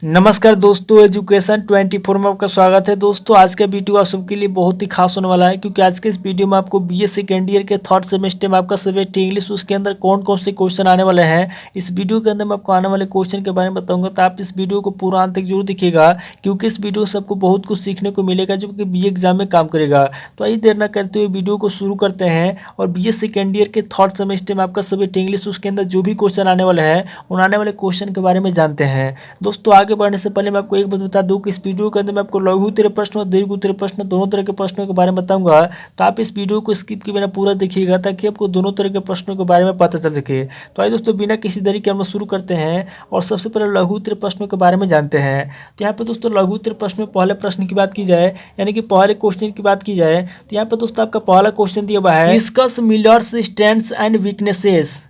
नमस्कार दोस्तों, एजुकेशन 24 में आपका स्वागत है। दोस्तों आज का वीडियो आप सबके लिए बहुत ही खास होने वाला है, क्योंकि आज के इस वीडियो में आपको बीए सेकेंड ईयर के थर्ड सेमेस्टर में आपका सब्जेक्ट इंग्लिश, उसके अंदर कौन कौन से क्वेश्चन आने वाले हैं, इस वीडियो के अंदर मैं आपको आने वाले क्वेश्चन के बारे में बताऊंगा। तो आप इस वीडियो को पूरा अंत तक जरूर देखिएगा, क्योंकि इस वीडियो से आपको बहुत कुछ सीखने को मिलेगा जो कि बीए एग्जाम में काम करेगा। तो आइए देर न करते हुए वीडियो को शुरू करते हैं और बीए सेकेंड ईयर के थर्ड सेमेस्टर में आपका सब्जेक्ट इंग्लिश, उसके अंदर जो भी क्वेश्चन आने वाले हैं उन आने वाले क्वेश्चन के बारे में जानते हैं। दोस्तों आगे बढ़ने से पहले मैं आपको एक बात बता दूं कि इस वीडियो के अंदर मैं आपको लघु उत्तरीय प्रश्न और दीर्घ उत्तरीय प्रश्न दोनों तरह के प्रश्नों के बारे में बताऊंगा। तो आप इस वीडियो को स्किप किए बिना पूरा देखिएगा, ताकि आपको दोनों तरह के प्रश्नों के बारे में पता चल सके। तो आइए दोस्तों बिना किसी देरी के हम शुरू करते हैं और सबसे पहले लघु उत्तरीय प्रश्नों के बारे में जानते हैं। तो यहाँ पे दोस्तों लघु उत्तरीय प्रश्न में पहले प्रश्न की बात की जाए, यानी कि पहले क्वेश्चन की बात की जाए, तो यहाँ पे दोस्तों आपका पहला क्वेश्चन दिया हुआ है, discuss millers strengths and weaknesses.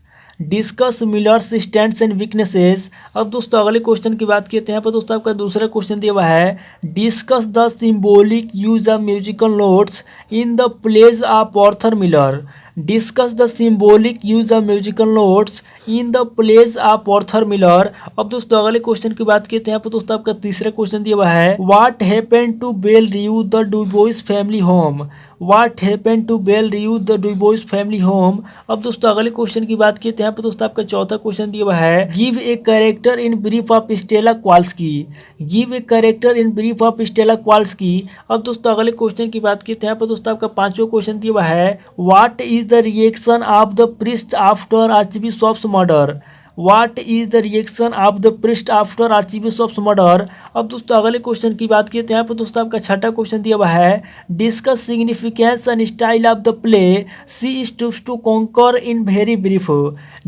Discuss millers strengths and weaknesses. अब दोस्तों अगले क्वेश्चन की बात किए तो यहाँ पर दोस्तों आपका दूसरा क्वेश्चन दिया हुआ है, discuss the symbolic use of musical notes in the plays of Arthur Miller. Discuss the symbolic use of musical notes in the plays of Arthur Miller. अब दोस्तों अगले क्वेश्चन की बात किए तो यहाँ पर दोस्तों आपका तीसरा क्वेश्चन दिया हुआ है, what happened to Belle Reve the DuBois family home. What happened to Belle Reve the DuBois family home. अब दोस्तों अगले क्वेश्चन की बात किए तो यहाँ पर दोस्तों आपका चौथा क्वेश्चन दिया हुआ है, give a character in brief of Stella Kowalski. Give a character in brief of Stella Kowalski. अब दोस्तों अगले क्वेश्चन की बात किए तो यहाँ पर दोस्तों आपका पांचवा क्वेश्चन दिया हुआ है, what is the reaction of the priest after archbishop's murder. What is the reaction of the priest after Archbishop's murder। अब दोस्तों अगले क्वेश्चन की बात किए तो यहाँ पर दोस्तों आपका छठा क्वेश्चन दिया हुआ है, discuss significance and style of the play She Stoops to Conquer in very brief.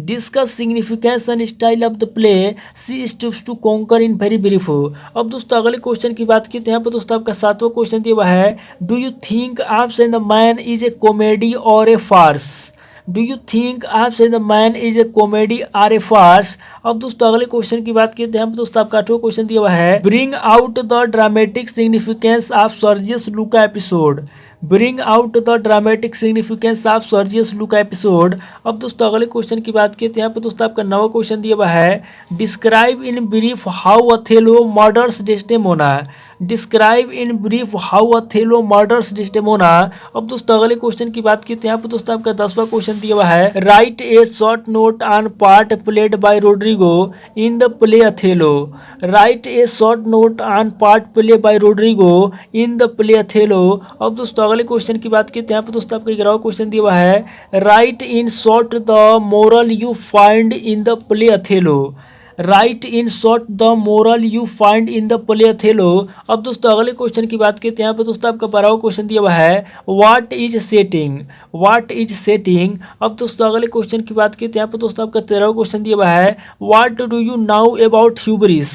Discuss significance and style of the play She Stoops to Conquer in very brief. अब दोस्तों अगले क्वेश्चन की बात की तो यहाँ पर दोस्तों आपका सातवां क्वेश्चन दिया हुआ है, do you think Arms and the Man is a comedy और a farce. Do you think Arms and the Man is a comedy or a farce. अब दोस्तों अगले क्वेश्चन की बात की तो यहाँ पर दोस्तों आपका आठवां क्वेश्चन दिया हुआ है, bring out the dramatic significance of Sergius Louka episode. Bring out the dramatic significance of Sergius Louka episode. अब दोस्तों अगले क्वेश्चन की बात की तो यहाँ पर दोस्तों आपका नवा क्वेश्चन दिया हुआ है, describe in brief how Othello murders Desdemona. Describe in brief how Othello murders Desdemona. अब दोस्तों अगले क्वेश्चन की बात की तो यहाँ पर दोस्तों आपका 10वां क्वेश्चन दिया हुआ है, write a short note on part played by Roderigo in the play Othello. Write a short note on part play by Roderigo in the play Othello. अब दोस्तों अगले क्वेश्चन की बात की तो यहाँ पर दोस्तों आपका 11वां क्वेश्चन दिया हुआ है, right in short the moral you find in the play Othello. Right in short the moral you find in the play Othello. अब दोस्तों अगले क्वेश्चन की बात की तो यहाँ पर दोस्तों आपका 12वां क्वेश्चन दिया हुआ है, what is setting. What is setting. अब दोस्तों अगले क्वेश्चन की बात की तो यहाँ पर दोस्तों आपका 13वां क्वेश्चन दिया हुआ है, what do you know about hubris.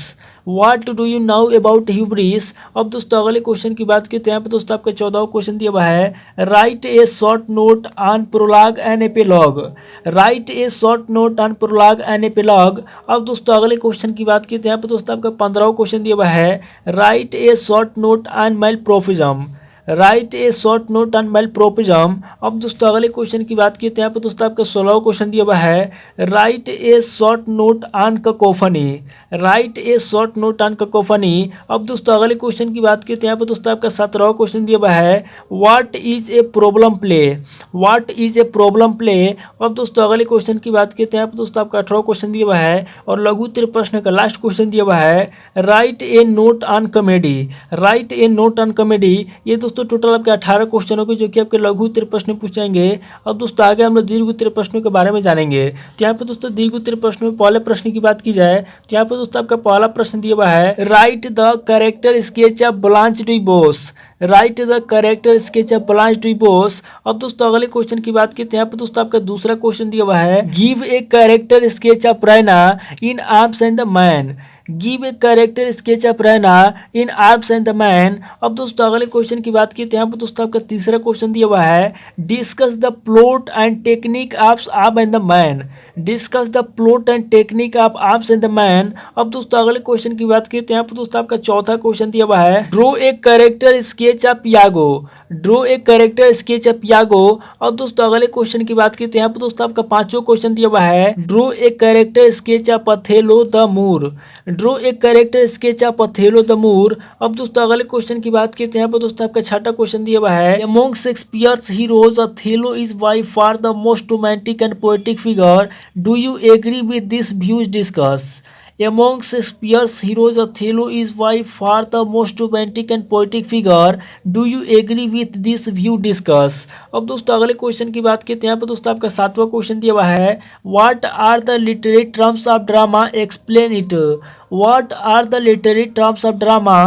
What do you know about hubris. अब दोस्तों अगले क्वेश्चन की बात की तो यहाँ पर दोस्तों आपका 14वां क्वेश्चन दिया हुआ है, write a short note on prologue and epilogue. Write a short note on prologue and epilogue. अब दोस्तों अगले क्वेश्चन की बात की तो यहाँ पर दोस्तों आपका 15वां क्वेश्चन दिया हुआ है, write a short note on malapropism. Write a short note on malapropism. अब दोस्तों अगले क्वेश्चन की बात की तो यहाँ पर दोस्तों आपका 16वां क्वेश्चन दिया हुआ है, write a short note on cacophony. Right a short note on cacophony. अब दोस्तों अगले क्वेश्चन की बात की तो यहाँ पर दोस्तों आपका 17वां क्वेश्चन दिया हुआ है, what is a problem play. What is a problem play. अब दोस्तों अगले क्वेश्चन की बात की तो यहाँ पर दोस्तों आपका 18वां क्वेश्चन दिया हुआ है और लघु उत्तरीय प्रश्न का लास्ट क्वेश्चन दिया हुआ है, write a note on comedy. Right a note on comedy. ये दोस्तों टोटल आपके 18 क्वेश्चन होंगे जो कि आपके लघु उत्तरीय प्रश्न पूछ जाएंगे। अब दोस्तों आगे हम लोग दीर्घ उत्तरीय प्रश्नों के बारे में जानेंगे। तो यहाँ पे दोस्तों दीर्घ उत्तरीय प्रश्नों में पहले प्रश्न की बात की जाए तो यहाँ पे दोस्तों आपका पहला प्रश्न दिया हुआ है, write the character sketch of Blanche DuBois. Write the character sketch of Blanche DuBois. अब दोस्तों अगले क्वेश्चन की बात की तो यहाँ पे दोस्तों आपका दूसरा क्वेश्चन दिया हुआ है, give a character sketch of Raina in arms and the man. Give a character sketch of Raina in arms and the man. अब दोस्तों अगले क्वेश्चन की बात की तो यहाँ पर दोस्तों आपका तीसरा क्वेश्चन दिया हुआ है, discuss the plot and technique of arm and the man. Discuss the plot and technique of arms and the man. अब दोस्तों अगले क्वेश्चन की बात की तो यहाँ पर दोस्तों आपका चौथा क्वेश्चन दिया हुआ है, draw a character sketch of Iago. Draw a character sketch of Iago. अब दोस्तों अगले क्वेश्चन की बात की तो यहाँ पर दोस्तों आपका पांचवा क्वेश्चन दिया हुआ है, draw a character sketch of Othello the Moor. Draw a character sketch of Othello the Moor. अब दोस्तों अगले क्वेश्चन की बात करते हैं, यहाँ पर दोस्तों आपका छठा क्वेश्चन दिया हुआ है, among Shakespeare's heroes Othello is by far the most romantic and poetic figure. Do you agree with this views discuss. Among Shakespeare's heroes, Othello is by far the most romantic and poetic figure. Do you agree with this view? Discuss. अब दोस्तों अगले question की बात करते हैं, यहाँ पर दोस्तों आपका सातवां क्वेश्चन दिया हुआ है, What are the literary terms of drama? Explain it. What are the literary terms of drama?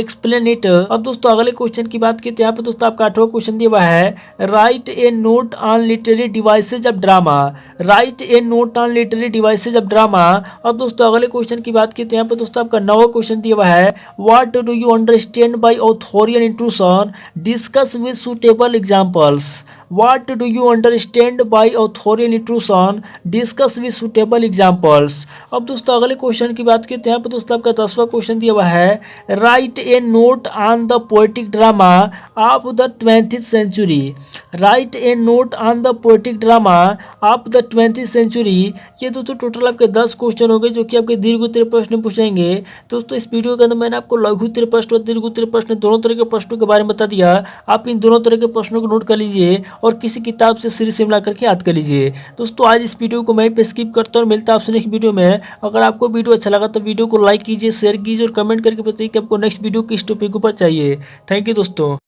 Explain it. अब दोस्तों अगले क्वेश्चन की बात करते हैं, यहाँ पर दोस्तों आपका आठवां क्वेश्चन दिया हुआ है, Write a note on literary devices of drama. Write a note on literary devices of drama. अब दोस्तों अगले क्वेश्चन की बात की तो यहाँ पर दोस्तों आपका नवा क्वेश्चन दिया हुआ है, what do you understand by authorial intrusion. Discuss with suitable examples. What do you understand by authorial intrusion. Discuss with suitable examples. अब दोस्तों अगले क्वेश्चन की बात की तो यहाँ पर दोस्तों आपका 10वां क्वेश्चन दिया हुआ है, write a note on the poetic drama of the 20th century. Write a note on the poetic drama of the 20th century. ये दोस्तों टोटल आपके 10 क्वेश्चन हो गए जो कि आपके दीर्घ उत्तरीय प्रश्न पूछेंगे। दोस्तों इस वीडियो के अंदर मैंने आपको लघु उत्तरीय प्रश्न और दीर्घ उत्तरीय प्रश्न दोनों तरह के प्रश्नों के बारे में बता दिया। आप इन दोनों तरह के प्रश्नों को नोट कर लीजिए और किसी किताब से सीरीज से मिला करके याद कर लीजिए। दोस्तों आज इस वीडियो को मैं पे स्किप करता हूँ और मिलता है आपसे नेक्स्ट वीडियो में। अगर आपको वीडियो अच्छा लगा तो वीडियो को लाइक कीजिए, शेयर कीजिए और कमेंट करके बताइए कि आपको नेक्स्ट वीडियो किस टॉपिक पर चाहिए। थैंक यू दोस्तों।